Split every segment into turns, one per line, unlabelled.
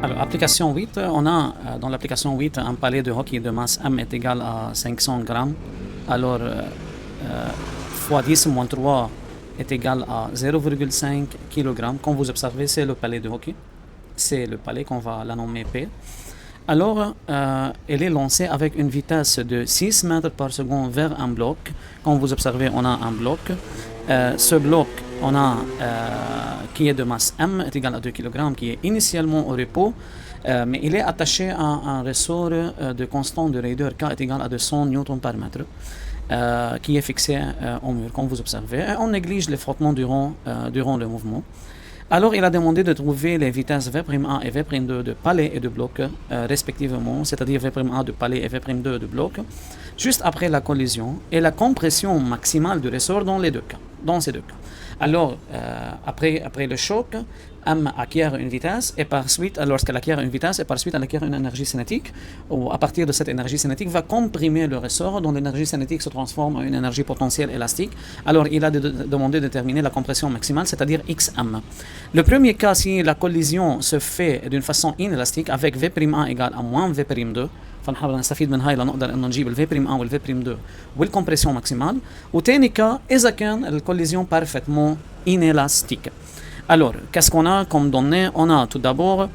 Alors, application 8, on a dans l'application 8 un palais de hockey de masse M est égal à 500 grammes. Alors, fois 10 moins 3 est égal à 0,5 kg. Comme vous observez, c'est le palais de hockey. C'est le palais qu'on va la nommer P. Alors, elle est lancée avec une vitesse de 6 mètres par seconde vers un bloc. Comme vous observez, on a un bloc. Ce bloc, on a qui est de masse M est égal à 2 kg, qui est initialement au repos, mais il est attaché à un ressort de constante de raideur K est égal à 200 Newton par mètre, qui est fixé au mur, comme vous observez. On néglige les frottements durant le mouvement. Alors, il a demandé de trouver les vitesses V'1 et V'2 de palais et de bloc, respectivement, c'est-à-dire V'1 de palais et V'2 de bloc, juste après la collision et la compression maximale du ressort dans ces deux cas. Alors, après le choc, M acquiert une vitesse et par suite, lorsqu'elle acquiert une vitesse et par suite elle acquiert une énergie cinétique, ou à partir de cette énergie cinétique va comprimer le ressort dont l'énergie cinétique se transforme en une énergie potentielle élastique. Alors, il a demandé de déterminer la compression maximale, c'est-à-dire XM. Le premier cas, si la collision se fait d'une façon inélastique avec V'1 égale à moins V'2, فنحاول نستفيد من هاي لنقدر انه نجيب الفي بريم 1 والفي بريم 2 والكمبريسيون ماكسيمال. وتاني كا اذا كان الكوليزيون parfaitement inélastique. Alors, qu'est-ce qu'on a comme données? On a tout d'abord,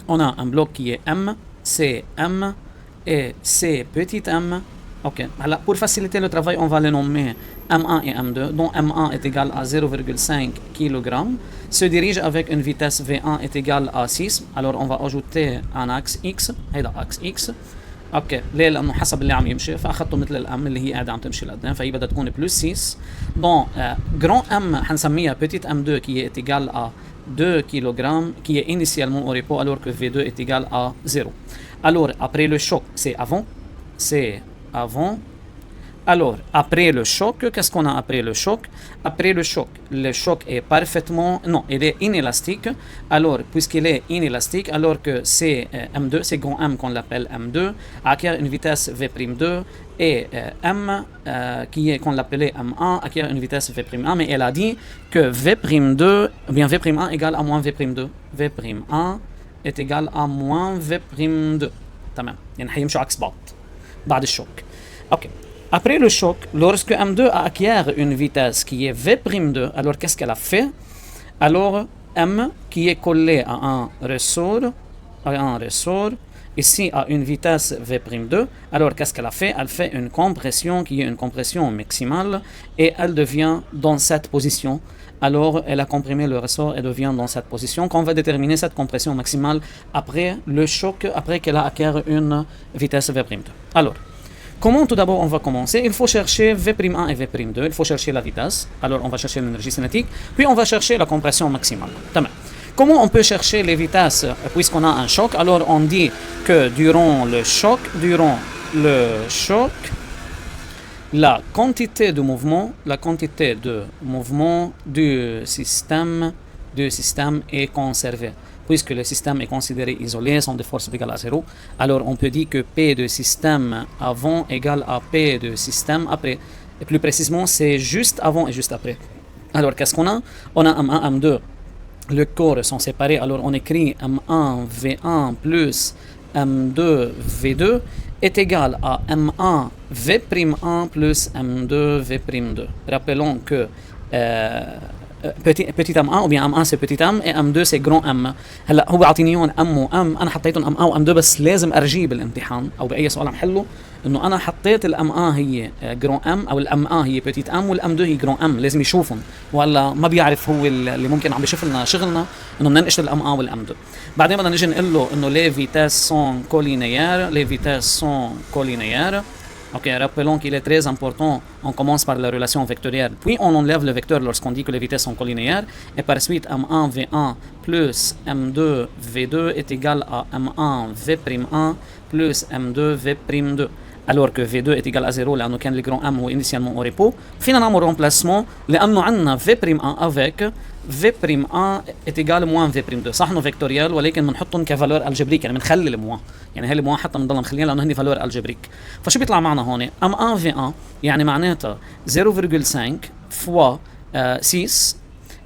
on a un bloc qui est M, C, M et C petit m. Ok, alors pour faciliter le travail, on va les nommer M1 et M2, dont M1 est égal à 0,5 kg, se dirige avec une vitesse V1 est égale à 6. Alors on va ajouter un axe X, هيدا axe X. اوكي ليه؟ لانه حسب اللي عم يمشي فاخذته مثل الام اللي هي قاعده عم تمشي لقدام، فهي بدها تكون بلس 6. دون جران ام حنسميها بيتيت ام 2 qui est égal à 2 kg, qui est initialement au repos alors que V2 est égal à 0. Alors après le choc, c'est avant. Alors, après le choc, qu'est-ce qu'on a après le choc? Après le choc est parfaitement... Non, il est inélastique. Alors, puisqu'il est inélastique, alors que c'est M2, c'est grand M qu'on l'appelle M2, acquiert une vitesse V'2 et M, qu'on l'appelait M1, acquiert une vitesse V'1, mais elle a dit que V'2, ou bien V'1 égale à moins V'2. V'1 est égal à moins V'2. تمام. يعني حيمشوا عكس بعض بعد الشوك. OK. Après le choc, lorsque M2 acquiert une vitesse qui est V'2, alors qu'est-ce qu'elle a fait? Alors, M qui est collé à un ressort, ici à une vitesse V'2, alors qu'est-ce qu'elle a fait? Elle fait une compression qui est une compression maximale et elle devient dans cette position. Alors, elle a comprimé le ressort et devient dans cette position. Qu'on va déterminer cette compression maximale après le choc, après qu'elle a acquis une vitesse V'2. Alors, comment tout d'abord on va commencer? Il faut chercher V'1 et V'2, il faut chercher la vitesse, alors on va chercher l'énergie cinétique, puis on va chercher la compression maximale. Comment on peut chercher les vitesses puisqu'on a un choc? Alors on dit que durant le choc, la quantité de mouvement du système est conservée. Puisque le système est considéré isolé, sont des forces égales à 0, alors on peut dire que P de système avant égale à P de système après. Et plus précisément, c'est juste avant et juste après. Alors, qu'est-ce qu'on a? On a M1, M2. Le corps sont séparés, alors on écrit M1, V1 plus M2, V2 est égal à M1, V'1 plus M2, V'2. Rappelons que petit M1 ou bien M1 c'est petit M et M2 c'est grand M. هلا هو عاطيني هون M و M، انا حطيتهم M1 و M2 بس لازم ارجيه بالامتحان او باي سؤال عم حله انه انا حطيت الM1 هي grand M او الM1 هي petit M والM2 هي grand M، لازم يشوفهم، ولا ما بيعرف هو اللي ممكن عم بيشوف لنا شغلنا انه بدنا ننقش الM1 والM2. بعدين بدنا نجي نقول له انه les vitesses sont collinéaires. Ok, rappelons qu'il est très important, on commence par la relation vectorielle, puis on enlève le vecteur lorsqu'on dit que les vitesses sont collinéaires, et par suite M1 V1 plus M2 V2 est égal à M1 V'1 plus M2 V'2. Alors que V2 est égal à 0 لأنه كان le grand M هو initialement au repos. فينا نعمل remplacement لأنه عندنا V'1 avec V'1 est égal moins V'2. صح انه فيكتوريال ولكن بنحطهم كفالور الجبريك، يعني بنخلي الموا، يعني هي الموا حتى بنضلها مخليها لأنه هني فالور الجبريك. فشو بيطلع معنا هون؟ M1 V1 يعني معناتها 0,5 fois 6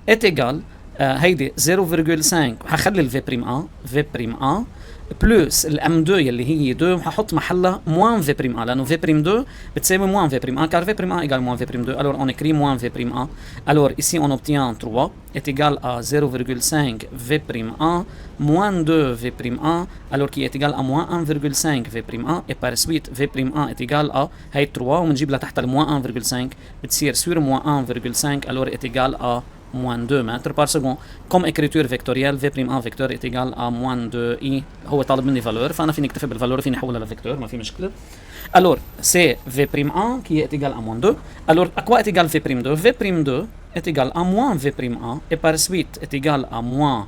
est égal هيدي 0.5 حخلي الفي بريم ان في بريم ان بلس الام 2 يلي هي 2 ححط محلها موان في بريم 1 لانه في بريم 2 بتساوي موان في بريم 1 car في بريم 1 égale موان في بريم 2 alors on écrit moins v prime 1 alors ici on obtient 3 est égal à 0,5 v prime 1 moins 2 v prime 1 alors qui est égal à moins 1,5 v prime 1 et par suite v prime 1 est égal à هي 3 وبنجيب لتحت الموان 1,5 بتصير sur moins 1,5 alors est égal à moins 2 mètres par seconde. Comme écriture vectorielle, V'1 vecteur est égal à moins 2i. هو طالب مني valeur فأنا فيني اكتفي بالvaleur فيني احولها لفيكتور ما في مشكلة. Alors, c'est V'1 qui est égal à moins 2. Alors, à quoi est égal V'2? V'2 est égal à moins V'1 et par suite est égal à moins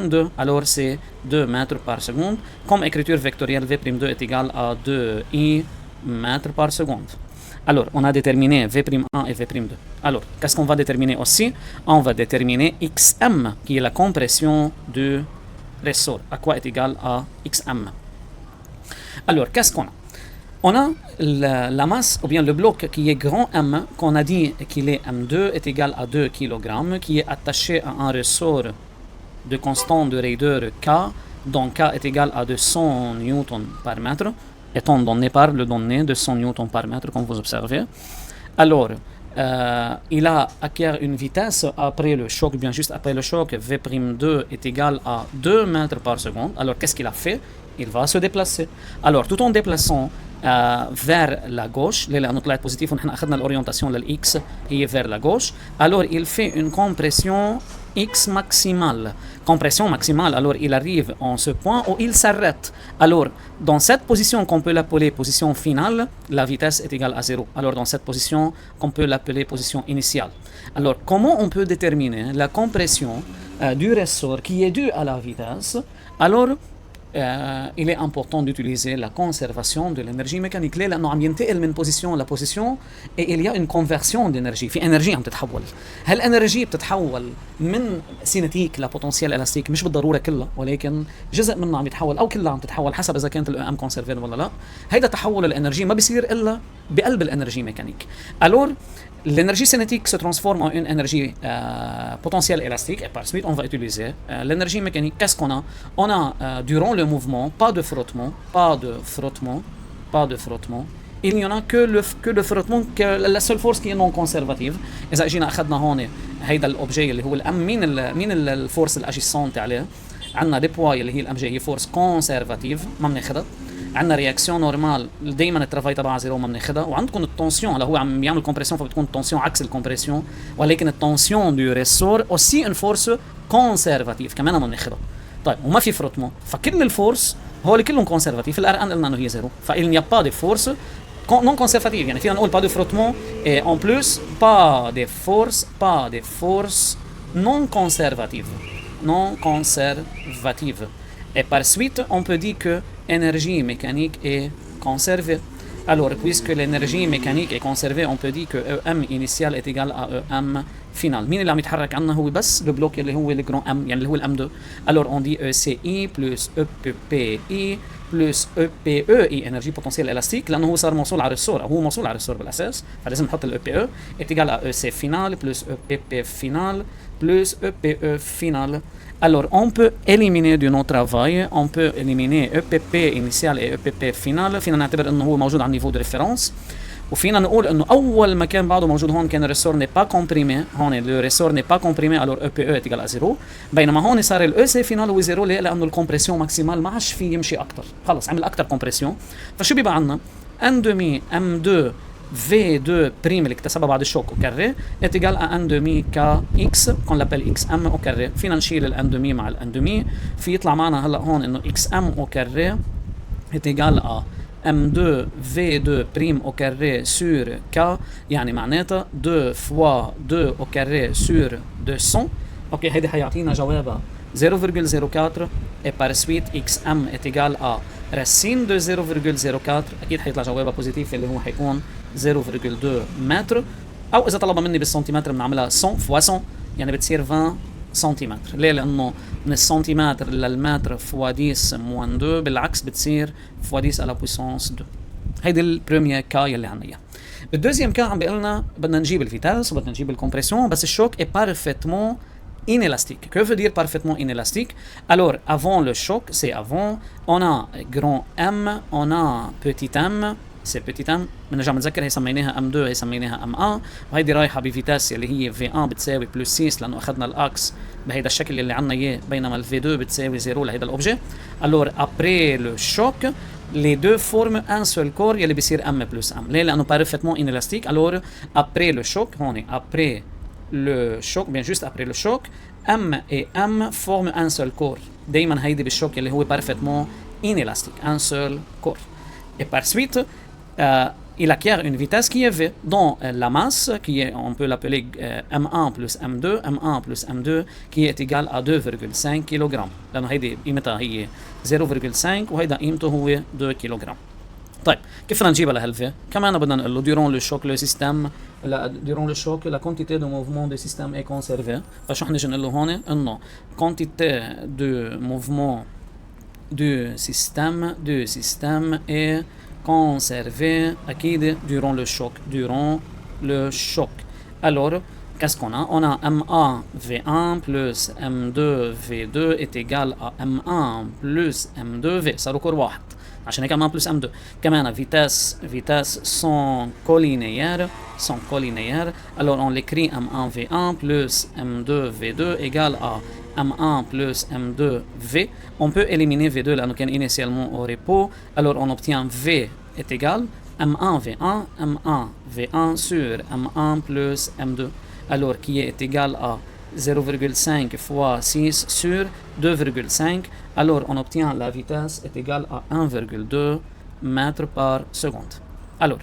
2. Alors, c'est 2 mètres par seconde. Comme écriture vectorielle, V'2 est égal à 2i mètres par seconde. Alors, on a déterminé V'1 et V'2. Alors, qu'est-ce qu'on va déterminer aussi? On va déterminer XM, qui est la compression du ressort. À quoi est égal à XM? Alors, qu'est-ce qu'on a? On a la masse, ou bien le bloc qui est grand M, qu'on a dit qu'il est M2, est égal à 2 kg, qui est attaché à un ressort de constant de raideur K, dont K est égal à 200 Newton par mètre, étant donné par le donné de 100 Newton par mètre, comme vous observez. Alors, il a acquiert une vitesse après le choc, bien juste après le choc, V'2 est égal à 2 mètres par seconde. Alors, qu'est-ce qu'il a fait? Il va se déplacer. Alors, tout en déplaçant vers la gauche, لأنه طلعت بوزيتيف ونحن أخذنا الأورينتاسيون للإكس هي vers la gauche, alors il fait une compression X maximale. Compression maximale, alors il arrive en ce point où il s'arrête. Alors, dans cette position qu'on peut l'appeler position finale, la vitesse est égale à 0. Alors, dans cette position qu'on peut l'appeler position initiale. Alors, comment on peut déterminer la compression du ressort qui est due à la vitesse? Alors, il est important d'utiliser la conservation de l'énergie mécanique. ليه؟ لأنه عم ينتقل من بوزيشن لبوزيشن et il y a une conversion d'énergie. في انرجي عم تتحول. هالانرجي بتتحول من سينيتيك لبوتنسيال الاستيك، مش بالضروره كلها ولكن جزء منها عم يتحول او كلها عم تتحول حسب اذا كانت الام كونسيرفير ولا لا. هيدا تحول الانرجي ما بيصير الا بقلب الانرجي ميكانيك. Alors l'énergie cinétique se transforme en une énergie potentielle élastique et par suite on va utiliser l'énergie mécanique. Qu'est-ce qu'on a? On a durant le mouvement pas de frottement, il n'y en a que le frottement, que la seule force qui est non conservative. إذا اجينا أخذنا هون هيدا الأوبجي اللي هو الأم، مين الفورس الأجيسونت عليه؟ عندنا ديبواي اللي هي الأم جي هي فورس كونسرفاتيف ما بناخذها. عندنا رياكسيون نورمال دائما الترافاي تبعها زيرو ما بناخذها، وعندكم التونسيون اللي هو عم بيعمل كومبريسيون فبتكون التونسيون عكس الكومبريسيون، ولكن التونسيون دو ريسور اوسي ان فورس كونسرفاتيف كمان ما بناخذها. طيب وما في فروتمون، فكل الفورس هول كلهم كونسرفاتيف. الار ان قلنا انه هي زيرو، فإل نيا با دي فورس non conservative. يعني فينا نقول pas de frottement et en plus pas des forces non conservatives. Et par suite on peut dire que énergie mécanique est conservée. Alors puisque l'énergie mécanique est conservée, on peut dire que EM initial est égal à EM final. مين اللي عم يتحرك عنا هو بس البلوك اللي هو الجران M، يعني اللي هو الام 2. Alors on dit ECI plus EPPI plus EPE énergie potentielle élastique، لانه هو صار موصول على الرسور، هو موصول على الرسور بالاساس، فلازم نحط ال EPE est égal à EC final plus EPP final plus EPE final. Alors, on peut éliminer de notre travail, on peut éliminer EPP initial et EPP final. فينا نعتبر انه هو موجود على النيفو دو ريفيرونس، وفينا نقول انه اول ما كان بعده موجود هون كان الريسور ني با كومبريمي، هون لو ريسور ني با كومبريمي alors EPE est égal à 0، بينما هون صار ال EC final هو 0. ليه؟ لانه الكومبريسيون ماكسيمال ما عادش فيه يمشي اكثر، خلص عمل اكثر كومبريسيون. فشو بيبقى عندنا؟ ان دومي M2 V2 prime اللي اكتسبها بعد الشوك au carré est égal à 1 demi KX qu'on l'appelle XM au carré. فينا نشيل ال 1 demi مع ال 1 demi، في يطلع معنا هلا هون انه XM au carré est égal à M2 V2 prime au carré sur K، يعني معناتها 2 fois 2 au carré sur 200. اوكي هيدي حيعطينا جوابها 0,04 et par suite XM est égal à racine de 0,04. اكيد حيطلع جوابها بوزيتيف اللي هو حيكون 0,2 متر، او اذا طلبها مني بالسنتيمتر بنعملها 100 fois 100 يعني بتصير 20 سنتيمتر. ليه؟ لانه من السنتيمتر للمتر فوا 10 موان 2 بالعكس بتصير فوا 10 على بويسونس 2. هيدي البروميير كا يلي عنا اياه. بالدوزيام كا عم بيقلنا بدنا نجيب الفيتاس وبدنا نجيب الكومبريسيون، بس الشوك est parfaitement inélastique. Que veut dire parfaitement inélastique? Alors, avant le choc, c'est avant, on a grand M, on a petit m, c'est petit m، بنرجع بنذكر هي سميناها M2 هي سميناها M1، وهيدي رايحة بفيتاس اللي هي V1 بتساوي بلس 6 لأنه أخذنا الأكس بهيدا الشكل اللي عنا إياه، بينما ال V2 بتساوي 0 لهيدا الأوبجي. Alors, après le choc, les deux forment un seul corps يلي بيصير M plus M. ليه؟ لأنه parfaitement inélastique. Alors, après le choc, هون après le choc, bien juste après le choc, M et M forment un seul corps. دايما هيدي بالشوك اللي هو parfaitement inélastique, un seul corps. Et par suite, il acquiert une vitesse qui est V, dont la masse, qui est, on peut l'appeler M1 plus M2, M1 plus M2, qui est égale à 2,5 kg. لأنه هيدي قيمتها هي 0,5 وهيدا قيمته هو 2 kg. طيب كيف بدنا نجيبها لهالفي؟ كمان بدنا نقول له durant le choc le système durant le choc la quantité de mouvement du système est conservée. فشو حنجي نقول له هون؟ انه quantité de mouvement du système est conservée أكيد durant le choc. Alors qu'est-ce qu'on a? On a M1 V1 plus M2 V2 est égal à M1 plus M2 V. صاروا كور واحد. عشان هيك M1 plus M2. كمان vitesse sont collinéaires. Alors on l'écrit M1 V1 plus M2 V2 égale à M1 plus M2 V. On peut éliminer V2 لأنه كان initialement au repos. Alors on obtient V est égal M1 V1 sur M1 plus M2. Alors qui est égal à 0,5 fois 6 sur 2,5. Alors on obtient la vitesse est égale à 1,2 mètres par seconde. Alors,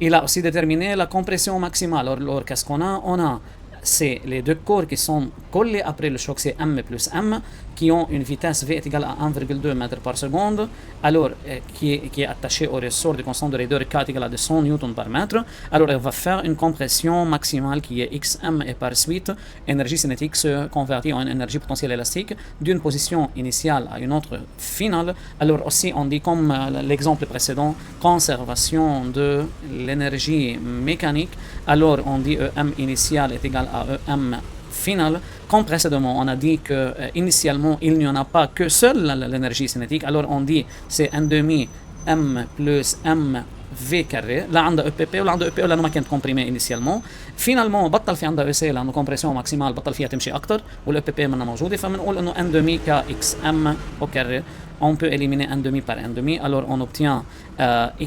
il a aussi déterminé la compression maximale. Alors qu'est-ce qu'on a? On a c'est les deux corps qui sont collés après le choc, c'est M plus M, qui ont une vitesse V est égale à 1,2 mètres par seconde, alors qui est attaché au ressort de constant de raideur K est égal à 200 Newton par mètre. Alors elle va faire une compression maximale qui est XM et par suite énergie cinétique se convertit en énergie potentielle élastique d'une position initiale à une autre finale. Alors aussi on dit comme l'exemple précédent, conservation de l'énergie mécanique. Alors on dit EM initial est égal à EM final. Comme précédemment, on a dit que initialement il n'y en a pas que seule l'énergie cinétique. Alors on dit c'est un demi M plus M V carré. لا عندها EPP ولا عندها EPO لأنه ما كانت comprimée initialement. Finalement بطل في عندها EC لأنه compression maximale بطل فيها تمشي أكتر والEPP منها موجودة فبنقول إنه N demi KXM au carré. On peut éliminer N demi par N demi. Alors on obtient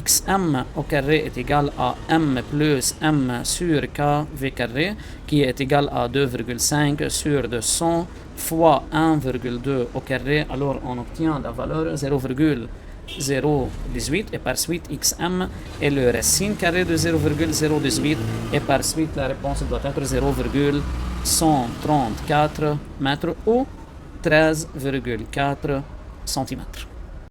XM au carré est égal à M plus M sur K V carré qui est égal à 2,5 sur 200 fois 1,2 au carré. Alors on obtient la valeur 0,018 et par suite XM est le racine carré de 0,018 et par suite la réponse doit être 0,134 mètres ou 13,4 centimètres.